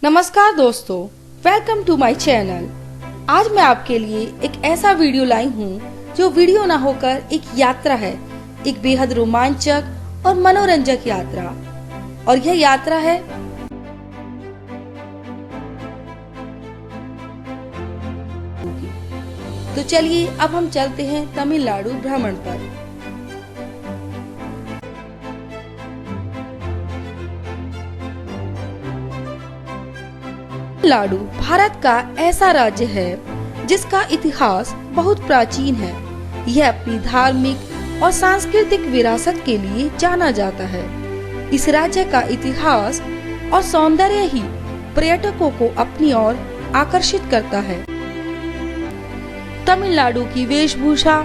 नमस्कार दोस्तों, welcome to my channel. आज मैं आपके लिए एक ऐसा वीडियो लाई हूँ जो वीडियो ना होकर एक यात्रा है, एक बेहद रोमांचक और मनोरंजक यात्रा। और यह यात्रा है तो चलिए अब हम चलते हैं तमिलनाडु भ्रमण पर। तमिलनाडु भारत का ऐसा राज्य है जिसका इतिहास बहुत प्राचीन है। यह अपनी धार्मिक और सांस्कृतिक विरासत के लिए जाना जाता है। इस राज्य का इतिहास और सौंदर्य ही पर्यटकों को अपनी ओर आकर्षित करता है। तमिलनाडु की वेशभूषा,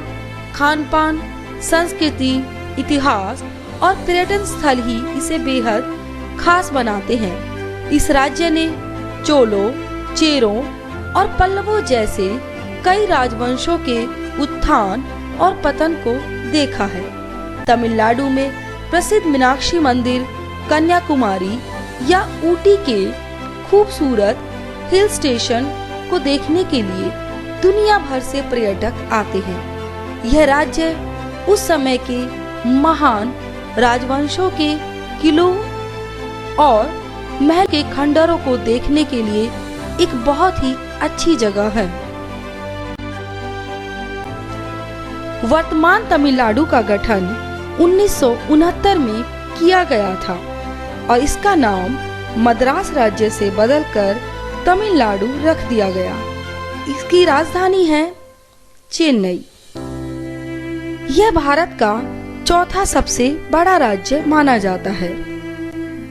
खान-पान, संस्कृति, इतिहास और पर्यटन स्थल ही इसे बेहद खास बनाते हैं। इस राज्य ने चोलों, चेरों और पल्लवों जैसे कई राजवंशों के उत्थान और पतन को देखा है। तमिलनाडु में प्रसिद्ध मीनाक्षी मंदिर, कन्याकुमारी या ऊटी के खूबसूरत हिल स्टेशन को देखने के लिए दुनिया भर से पर्यटक आते हैं। यह राज्य उस समय के महान राजवंशों के किलों और महल के खंडरों को देखने के लिए एक बहुत ही अच्छी जगह है। वर्तमान तमिलनाडु का गठन 1969 में किया गया था और इसका नाम मद्रास राज्य से बदलकर तमिलनाडु रख दिया गया। इसकी राजधानी है चेन्नई। यह भारत का चौथा सबसे बड़ा राज्य माना जाता है।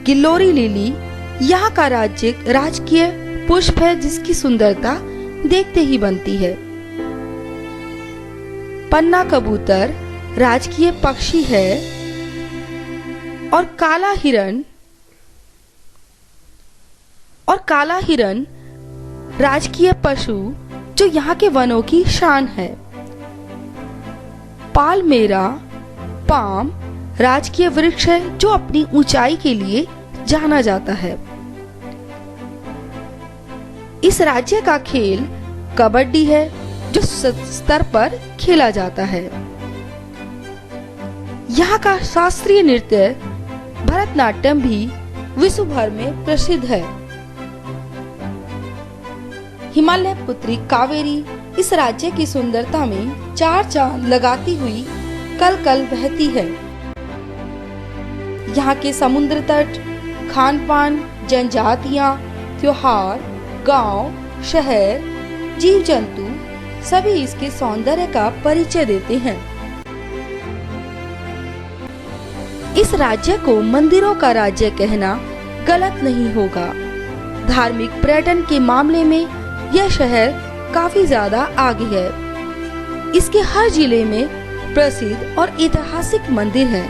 किल्लोरी लिली यहाँ का राजकीय पुष्प है जिसकी सुंदरता देखते ही बनती है। पन्ना कबूतर राजकीय पक्षी है और काला हिरन राजकीय पशु जो यहाँ के वनों की शान है। पाल्मेरा पाम राजकीय वृक्ष है जो अपनी ऊंचाई के लिए जाना जाता है। इस राज्य का खेल कबड्डी है जो स्तर पर खेला जाता है। यहाँ का शास्त्रीय नृत्य भरतनाट्यम भी विश्व भर में प्रसिद्ध है। हिमालय पुत्री कावेरी इस राज्य की सुंदरता में चार चांद लगाती हुई कल कल बहती है। यहाँ के समुद्र तट, खान-पान, जनजातियाँ, त्योहार, गांव, शहर, जीव जंतु सभी इसके सौंदर्य का परिचय देते हैं। इस राज्य को मंदिरों का राज्य कहना गलत नहीं होगा। धार्मिक पर्यटन के मामले में यह शहर काफी ज्यादा आगे है। इसके हर जिले में प्रसिद्ध और ऐतिहासिक मंदिर हैं।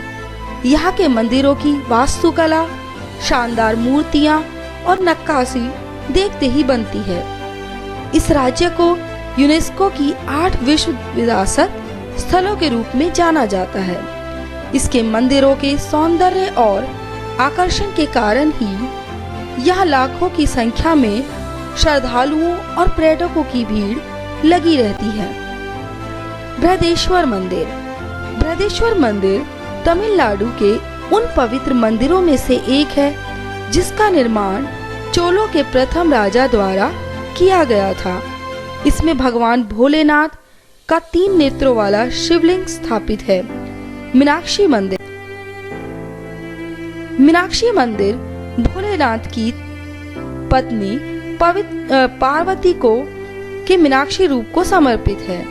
यहाँ के मंदिरों की वास्तुकला, शानदार मूर्तियाँ और नक्काशी देखते ही बनती है। इस राज्य को यूनेस्को की 8 विश्व विरासत स्थलों के रूप में जाना जाता है। इसके मंदिरों के सौंदर्य और आकर्षण के कारण ही यहाँ लाखों की संख्या में श्रद्धालुओं और पर्यटकों की भीड़ लगी रहती है। बृहदेश्वर मंदिर। बृहदेश्वर मंदिर तमिलनाडु के उन पवित्र मंदिरों में से एक है जिसका निर्माण चोलों के प्रथम राजा द्वारा किया गया था। इसमें भगवान भोलेनाथ का 3 नेत्रों वाला शिवलिंग स्थापित है। मीनाक्षी मंदिर। मीनाक्षी मंदिर भोलेनाथ की पत्नी पार्वती के मीनाक्षी रूप को समर्पित है।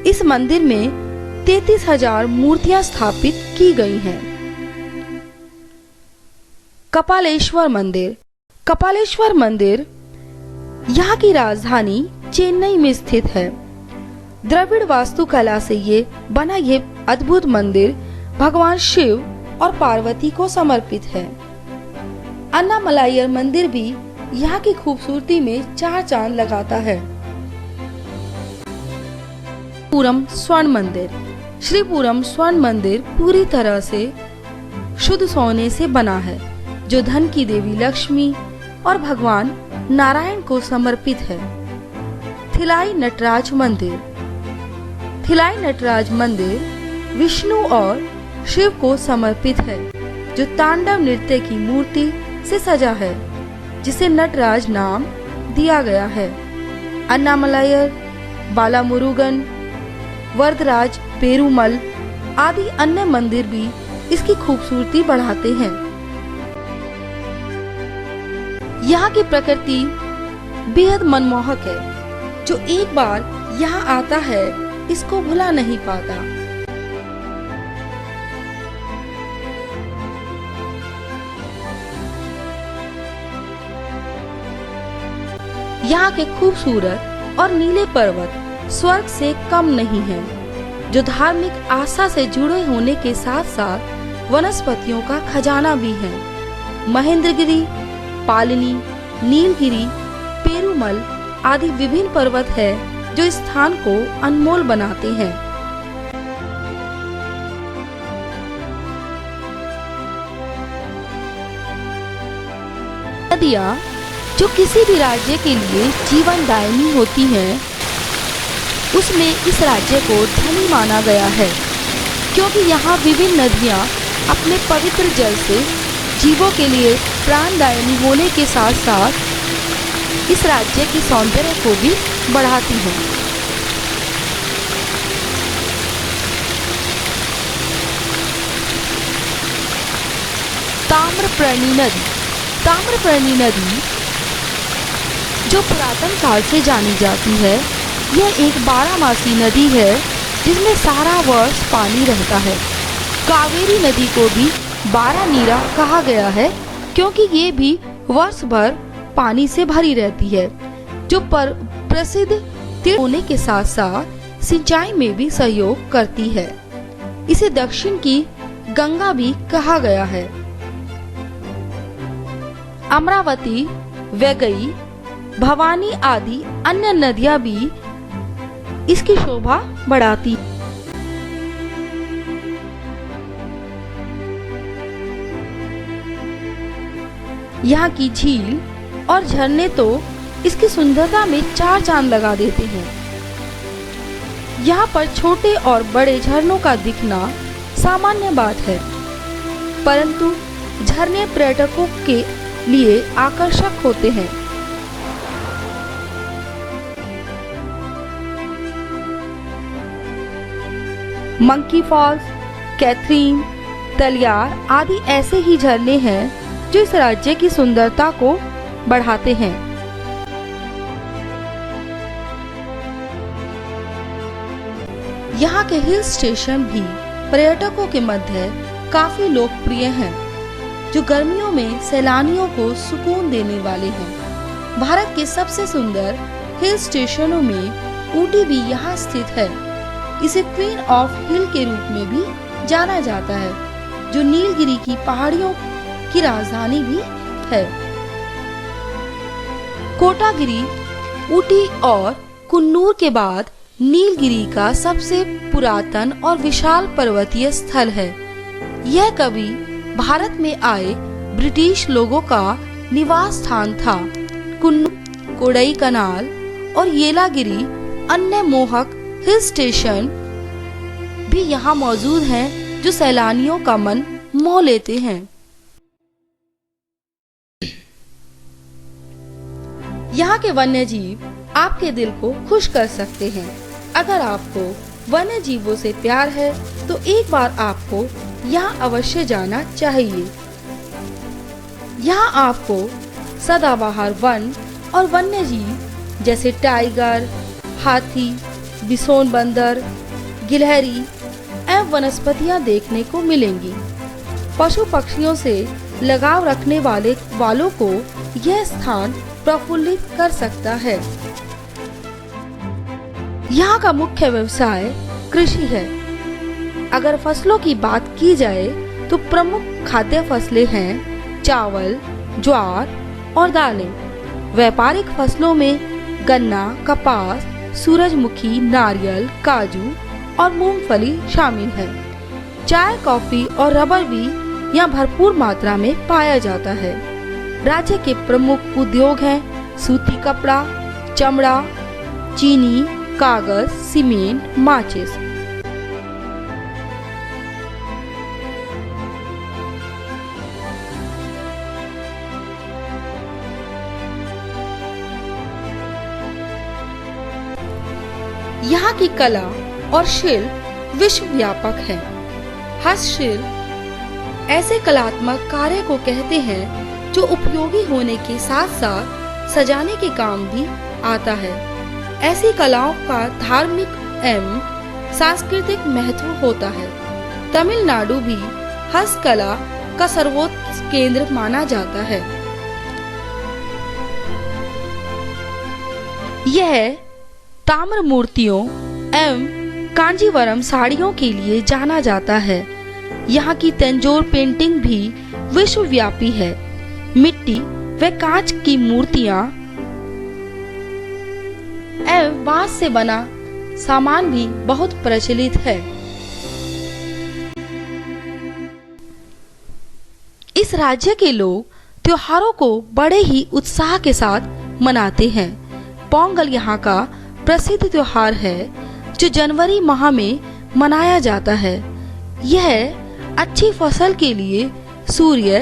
इस मंदिर में 33,000 मूर्तियां स्थापित की गई हैं। कपालेश्वर मंदिर। कपालेश्वर मंदिर यहाँ की राजधानी चेन्नई में स्थित है। द्रविड़ वास्तुकला से ये अद्भुत मंदिर भगवान शिव और पार्वती को समर्पित है। अन्नामलायर मंदिर भी यहाँ की खूबसूरती में 4 चांद लगाता है। पूरम स्वर्ण मंदिर। श्रीपुरम स्वर्ण मंदिर पूरी तरह से शुद्ध सोने से बना है जो धन की देवी लक्ष्मी और भगवान नारायण को समर्पित है। थिलाई नटराज मंदिर। थिलाई नटराज मंदिर विष्णु और शिव को समर्पित है, जो तांडव नृत्य की मूर्ति से सजा है, जिसे नटराज नाम दिया गया है। अन्नामलायर, बालामुरुगन, वरदराज पेरुमल आदि अन्य मंदिर भी इसकी खूबसूरती बढ़ाते हैं। यहाँ की प्रकृति बेहद मनमोहक है। जो एक बार यहाँ आता है इसको भुला नहीं पाता। यहाँ के खूबसूरत और नीले पर्वत स्वर्ग से कम नहीं हैं, जो धार्मिक आस्था से जुड़े होने के साथ साथ वनस्पतियों का खजाना भी है। महेंद्रगिरी, पालिनी, नीलगिरी, पेरुमल आदि विभिन्न पर्वत है जो इस स्थान को अनमोल बनाते हैं। नदियाँ जो किसी भी राज्य के लिए जीवनदायिनी होती हैं, उसमें इस राज्य को धनी माना गया है, क्योंकि यहाँ विभिन्न नदियाँ अपने पवित्र जल से जीवों के लिए प्राणदायिनी होने के साथ साथ इस राज्य की सौंदर्य को भी बढ़ाती हैं। ताम्रपर्णी नदी। ताम्रपर्णी नदी जो पुरातन काल से जानी जाती है, यह एक 12मासी नदी है जिसमें सारा वर्ष पानी रहता है। कावेरी नदी को भी 12 नीरा कहा गया है, क्योंकि ये भी वर्ष भर पानी से भरी रहती है, जो प्रसिद्ध तीर्थ होने के साथ साथ सिंचाई में भी सहयोग करती है। इसे दक्षिण की गंगा भी कहा गया है। अमरावती, वैगई, भवानी आदि अन्य नदियां भी इसकी शोभा बढ़ाती। यहाँ की झील और झरने तो इसकी सुंदरता में 4 चांद लगा देते हैं। यहाँ पर छोटे और बड़े झरनों का दिखना सामान्य बात है, परंतु झरने पर्यटकों के लिए आकर्षक होते हैं। मंकी फॉल्स, कैथरीन, तलियार आदि ऐसे ही झरने हैं जो इस राज्य की सुंदरता को बढ़ाते हैं। यहाँ के हिल स्टेशन भी पर्यटकों के मध्य काफी लोकप्रिय हैं, जो गर्मियों में सैलानियों को सुकून देने वाले हैं। भारत के सबसे सुंदर हिल स्टेशनों में ऊटी भी यहाँ स्थित है। इसे क्वीन ऑफ हिल के रूप में भी जाना जाता है, जो नीलगिरी की पहाड़ियों की राजधानी भी है। कोटागिरी, ऊटी और कुन्नूर के बाद नीलगिरी का सबसे पुरातन और विशाल पर्वतीय स्थल है। यह कभी भारत में आए ब्रिटिश लोगों का निवास स्थान था। कुन्नूर, कोडाईकनाल और येलागिरी अन्य मोहक हिल स्टेशन भी यहाँ मौजूद हैं, जो सैलानियों का मन मोह लेते हैं। यहाँ के वन्य जीव आपके दिल को खुश कर सकते हैं। अगर आपको वन्य जीवों से प्यार है तो एक बार आपको यहाँ अवश्य जाना चाहिए। यहाँ आपको सदाबहार वन और वन्य जीव जैसे टाइगर, हाथी, बिसोन बंदर, गिलहरी एवं वनस्पतियाँ देखने को मिलेंगी। पशु पक्षियों से लगाव रखने वालों को यह स्थान प्रफुल्लित कर सकता है। यहाँ का मुख्य व्यवसाय कृषि है। अगर फसलों की बात की जाए तो प्रमुख खाद्य फसलें हैं चावल, ज्वार और दालें। व्यापारिक फसलों में गन्ना, कपास, सूरजमुखी, नारियल, काजू और मूंगफली शामिल है। चाय, कॉफी और रबर भी यहाँ भरपूर मात्रा में पाया जाता है। राज्य के प्रमुख उद्योग हैं सूती कपड़ा, चमड़ा, चीनी, कागज, सीमेंट, माचिस। यहाँ की कला और शिल्प विश्वव्यापक है। हस्तशिल्प ऐसे कलात्मक कार्य को कहते हैं जो उपयोगी होने के साथ साथ सजाने के काम भी आता है। ऐसी कलाओं का धार्मिक एवं सांस्कृतिक महत्व होता है। तमिलनाडु भी हस्तकला का सर्वोच्च केंद्र माना जाता है। यह ताम्र मूर्तियों एवं कांजीवरम साड़ियों के लिए जाना जाता है। यहाँ की तंजोर पेंटिंग भी विश्वव्यापी है। मिट्टी व कांच की मूर्तियां एवं बांस से बना सामान भी बहुत प्रचलित है। इस राज्य के लोग त्योहारों को बड़े ही उत्साह के साथ मनाते हैं। पोंगल यहाँ का प्रसिद्ध त्योहार है जो जनवरी माह में मनाया जाता है। यह अच्छी फसल के लिए सूर्य,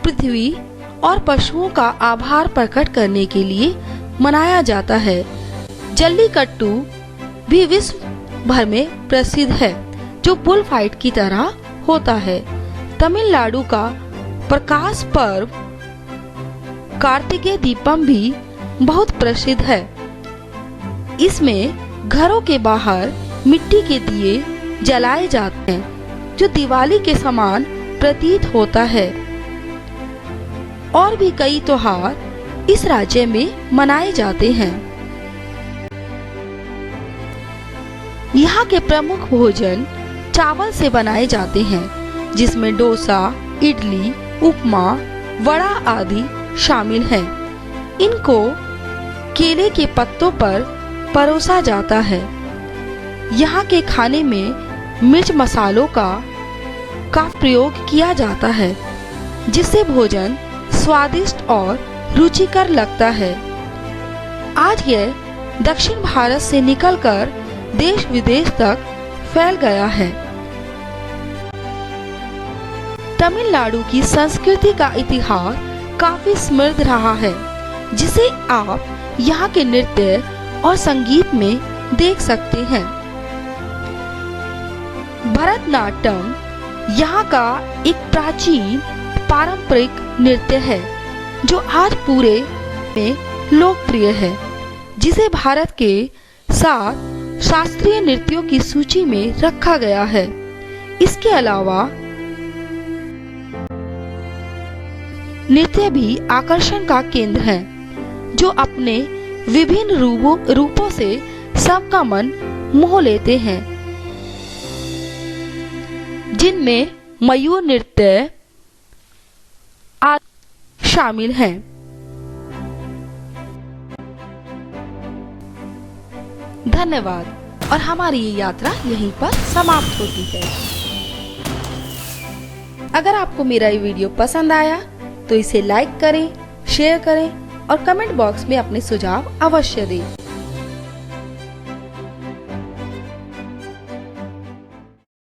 पृथ्वी और पशुओं का आभार प्रकट करने के लिए मनाया जाता है। जल्लीकट्टू भी विश्व भर में प्रसिद्ध है जो बुल फाइट की तरह होता है। तमिलनाडु का प्रकाश पर्व कार्तिकेय दीपम भी बहुत प्रसिद्ध है। इसमें घरों के बाहर मिट्टी के दिए जलाए जाते हैं जो दिवाली के समान प्रतीत होता है। और भी कई त्योहार इस राज्य में मनाए जाते हैं। यहाँ के प्रमुख भोजन चावल से बनाए जाते हैं जिसमें डोसा, इडली, उपमा, वड़ा आदि शामिल हैं। इनको केले के पत्तों पर परोसा जाता है। यहाँ के खाने में मिर्च मसालों का प्रयोग किया जाता है जिससे भोजन स्वादिष्ट और रुचिकर लगता है। आज यह दक्षिण भारत से निकलकर देश विदेश तक फैल गया है। तमिलनाडु की संस्कृति का इतिहास काफी समृद्ध रहा है जिसे आप यहाँ के नृत्य और संगीत में देख सकते हैं। भरतनाट्यम यहाँ का एक प्राचीन पारंपरिक नृत्य है जो आज पूरे में लोकप्रिय है, जिसे भारत के 7 शास्त्रीय नृत्यों की सूची में रखा गया है। इसके अलावा नृत्य भी आकर्षण का केंद्र है जो अपने विभिन्न रूपों से सबका मन मोह लेते हैं, जिनमें मयूर नृत्य आदि शामिल हैं। धन्यवाद और हमारी ये यात्रा यहीं पर समाप्त होती है। अगर आपको मेरा ये वीडियो पसंद आया तो इसे लाइक करें, शेयर करें और कमेंट बॉक्स में अपने सुझाव अवश्य दें।